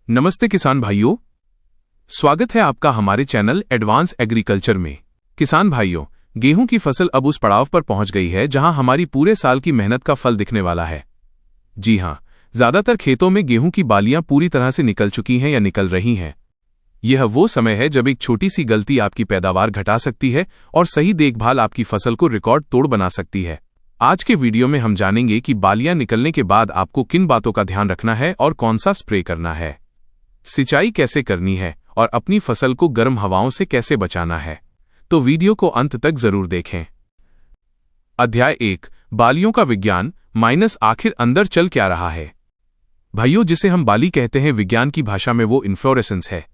नमस्ते किसान भाइयों, स्वागत है आपका हमारे चैनल एडवांस एग्रीकल्चर में। किसान भाइयों, गेहूं की फसल अब उस पड़ाव पर पहुंच गई है जहां हमारी पूरे साल की मेहनत का फल दिखने वाला है। जी हां, ज्यादातर खेतों में गेहूं की बालियां पूरी तरह से निकल चुकी हैं या निकल रही हैं। यह वो समय है जब एक छोटी सी गलती आपकी पैदावार घटा सकती है और सही देखभाल आपकी फसल को रिकॉर्ड तोड़ बना सकती है। आज के वीडियो में हम जानेंगे कि बालियां निकलने के बाद आपको किन बातों का ध्यान रखना है और कौन सा स्प्रे करना है, सिंचाई कैसे करनी है और अपनी फसल को गर्म हवाओं से कैसे बचाना है। तो वीडियो को अंत तक जरूर देखें। अध्याय 1, बालियों का विज्ञान माइनस आखिर अंदर चल क्या रहा है। भाइयों, जिसे हम बाली कहते हैं, विज्ञान की भाषा में वो इन्फ्लोरेसेंस है।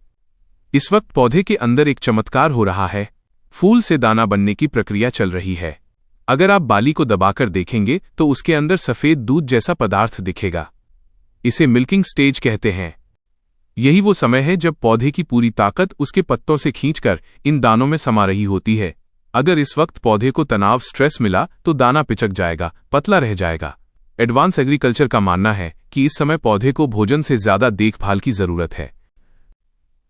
इस वक्त पौधे के अंदर एक चमत्कार हो रहा है, फूल से दाना बनने की प्रक्रिया चल रही है। अगर आप बाली को दबाकर देखेंगे तो उसके अंदर सफेद दूध जैसा पदार्थ दिखेगा। इसे मिल्किंग स्टेज कहते हैं। यही वो समय है जब पौधे की पूरी ताकत उसके पत्तों से खींचकर इन दानों में समा रही होती है। अगर इस वक्त पौधे को तनाव, स्ट्रेस मिला तो दाना पिचक जाएगा, पतला रह जाएगा। एडवांस एग्रीकल्चर का मानना है कि इस समय पौधे को भोजन से ज्यादा देखभाल की जरूरत है।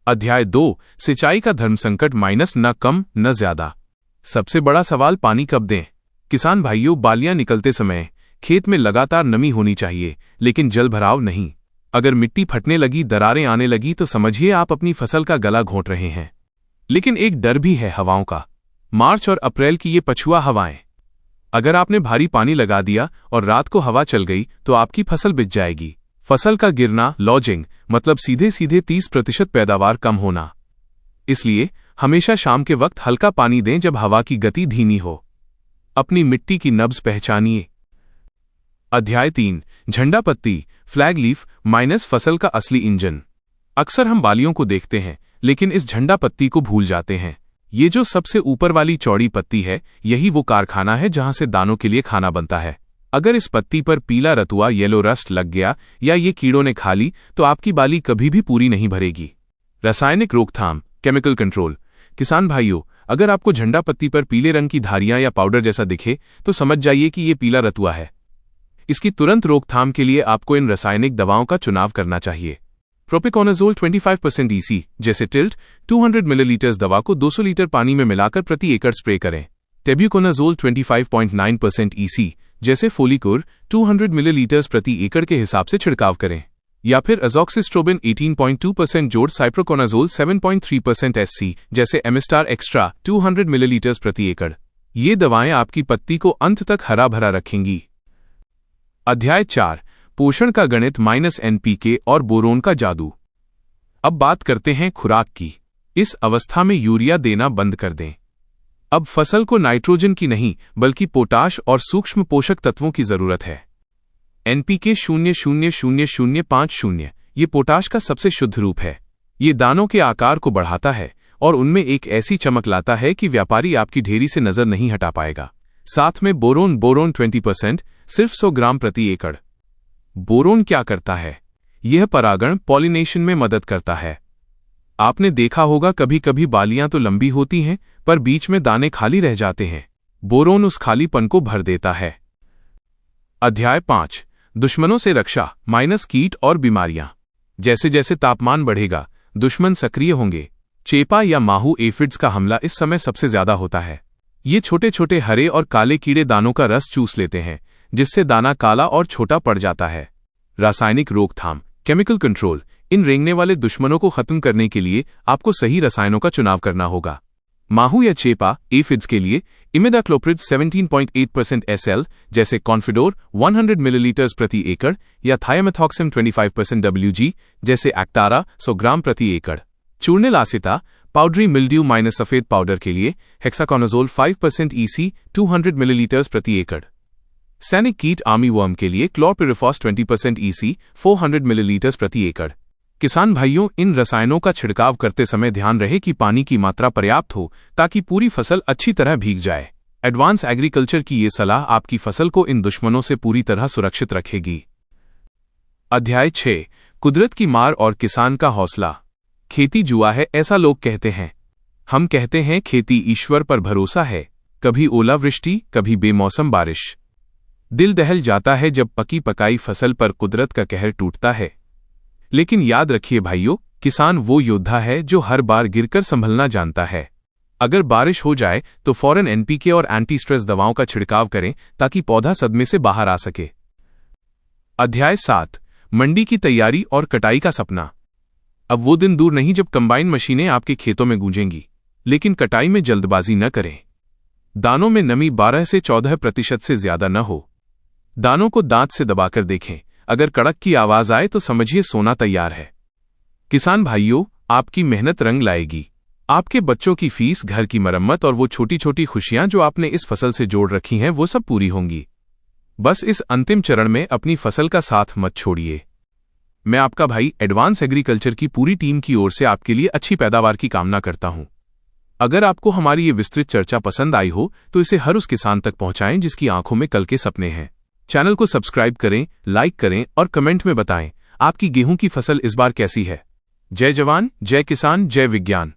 अध्याय 2, सिंचाई का धर्म संकट माइनस न कम न ज्यादा। सबसे बड़ा सवाल, पानी कब दें। किसान भाइयों, बालियां निकलते समय खेत में लगातार नमी होनी चाहिए, लेकिन जल भराव नहीं। अगर मिट्टी फटने लगी, दरारें आने लगी तो समझिए आप अपनी फसल का गला घोंट रहे हैं। लेकिन एक डर भी है हवाओं का। मार्च और अप्रैल की ये पछुआ हवाएं। अगर आपने भारी पानी लगा दिया और रात को हवा चल गई तो आपकी फसल बिछ जाएगी। फसल का गिरना, लॉजिंग, मतलब सीधे सीधे 30% पैदावार कम होना। इसलिए हमेशा शाम के वक्त हल्का पानी दें जब हवा की गति धीमी हो। अपनी मिट्टी की नब्ज पहचानिए। अध्याय 3, झंडा पत्ती फ्लैग लीफ माइनस फसल का असली इंजन। अक्सर हम बालियों को देखते हैं, लेकिन इस झंडा पत्ती को भूल जाते हैं। ये जो सबसे ऊपर वाली चौड़ी पत्ती है, यही वो कारखाना है जहां से दानों के लिए खाना बनता है। अगर इस पत्ती पर पीला रतुआ, येलो रस्ट लग गया या ये कीड़ों ने खा ली तो आपकी बाली कभी भी पूरी नहीं भरेगी। रासायनिक रोकथाम, केमिकल कंट्रोल। किसान भाइयों, अगर आपको झंडा पत्ती पर पीले रंग की धारियां या पाउडर जैसा दिखे तो समझ जाइए कि ये पीला रतुआ है। इसकी तुरंत रोकथाम के लिए आपको इन रासायनिक दवाओं का चुनाव करना चाहिए। प्रोपिकोनाजोल 25% EC जैसे टिल्ट 200 मिलीलीटर दवा को 200 लीटर पानी में मिलाकर प्रति एकड़ स्प्रे करें। टेब्यूकोनाजोल 25.9% EC जैसे फोलिकोर 200 मिलीलीटर प्रति एकड़ के हिसाब से छिड़काव करें। या फिर अजॉक्सिस्ट्रोबिन 18.2% जोड़ साइप्रोकोनाजोल 7.3% SC जैसे एमिस्टार एक्स्ट्रा 200 मिलीलीटर प्रति एकड़। ये दवाएं आपकी पत्ती को अंत तक हरा भरा रखेंगी। अध्याय 4, पोषण का गणित माइनस NPK और बोरोन का जादू। अब बात करते हैं खुराक की। इस अवस्था में यूरिया देना बंद कर दें। अब फसल को नाइट्रोजन की नहीं बल्कि पोटाश और सूक्ष्म पोषक तत्वों की जरूरत है। NPK 0.000050 ये पोटाश का सबसे शुद्ध रूप है। ये दानों के आकार को बढ़ाता है और उनमें एक ऐसी चमक लाता है कि व्यापारी आपकी ढेरी से नजर नहीं हटा पाएगा। साथ में बोरोन 20%, सिर्फ 100 ग्राम प्रति एकड़। बोरोन क्या करता है? यह परागण, पॉलिनेशन में मदद करता है। आपने देखा होगा कभी कभी बालियां तो लंबी होती हैं पर बीच में दाने खाली रह जाते हैं। बोरोन उस खालीपन को भर देता है। अध्याय 5, दुश्मनों से रक्षा माइनस कीट और बीमारियां। जैसे जैसे तापमान बढ़ेगा, दुश्मन सक्रिय होंगे। चेपा या माहू एफिड्स का हमला इस समय सबसे ज्यादा होता है। ये छोटे छोटे हरे और काले कीड़े दानों का रस चूस लेते हैं, जिससे दाना काला और छोटा पड़ जाता है। रासायनिक रोकथाम, केमिकल कंट्रोल। इन रेंगने वाले दुश्मनों को खत्म करने के लिए आपको सही रसायनों का चुनाव करना होगा। माहू या चेपा एफिड्स के लिए इमिडाक्लोप्रिड 17.8% SL जैसे कॉन्फिडोर 100 मिलीलीटर प्रति एकड़ या थायोमेथॉक्सिम 25% WG जैसे एक्टारा 100 ग्राम प्रति एकड़। चूर्निल लासिता पाउडरी मिल्ड्यू माइनस सफेद पाउडर के लिए हेक्साकोनाजोल 5% EC 200 मिलीलीटर प्रति एकड़। सैनिक कीट आर्मी वर्म के लिए क्लोरपिरिफॉस 20% EC 400 मिलीलीटर प्रति एकड़। किसान भाइयों, इन रसायनों का छिड़काव करते समय ध्यान रहे कि पानी की मात्रा पर्याप्त हो ताकि पूरी फसल अच्छी तरह भीग जाए। एडवांस एग्रीकल्चर की ये सलाह आपकी फसल को इन दुश्मनों से पूरी तरह सुरक्षित रखेगी। अध्याय 6, कुदरत की मार और किसान का हौसला। खेती जुआ है ऐसा लोग कहते हैं। हम कहते हैं खेती ईश्वर पर भरोसा है। कभी ओलावृष्टि, कभी बेमौसम बारिश। दिल दहल जाता है जब पकी पकाई फसल पर कुदरत का कहर टूटता है। लेकिन याद रखिए भाइयों, किसान वो योद्धा है जो हर बार गिरकर संभलना जानता है। अगर बारिश हो जाए तो फौरन एनपीके और एंटी स्ट्रेस दवाओं का छिड़काव करें ताकि पौधा सदमे से बाहर आ सके। अध्याय 7, मंडी की तैयारी और कटाई का सपना। अब वो दिन दूर नहीं जब कंबाइन मशीनें आपके खेतों में गूंजेंगी, लेकिन कटाई में जल्दबाजी न करें। दानों में नमी 12 से 14% से ज्यादा न हो। दानों को दांत से दबाकर देखें, अगर कड़क की आवाज आए तो समझिए सोना तैयार है। किसान भाइयों, आपकी मेहनत रंग लाएगी। आपके बच्चों की फीस, घर की मरम्मत और वो छोटी छोटी खुशियां जो आपने इस फसल से जोड़ रखी हैं, वो सब पूरी होंगी। बस इस अंतिम चरण में अपनी फसल का साथ मत छोड़िए। मैं आपका भाई एडवांस एग्रीकल्चर की पूरी टीम की ओर से आपके लिए अच्छी पैदावार की कामना करता हूं। अगर आपको हमारी ये विस्तृत चर्चा पसंद आई हो तो इसे हर उस किसान तक पहुंचाएं जिसकी आंखों में कल के सपने हैं। चैनल को सब्सक्राइब करें, लाइक करें और कमेंट में बताएं आपकी गेहूं की फसल इस बार कैसी है। जय जवान, जय किसान, जय विज्ञान।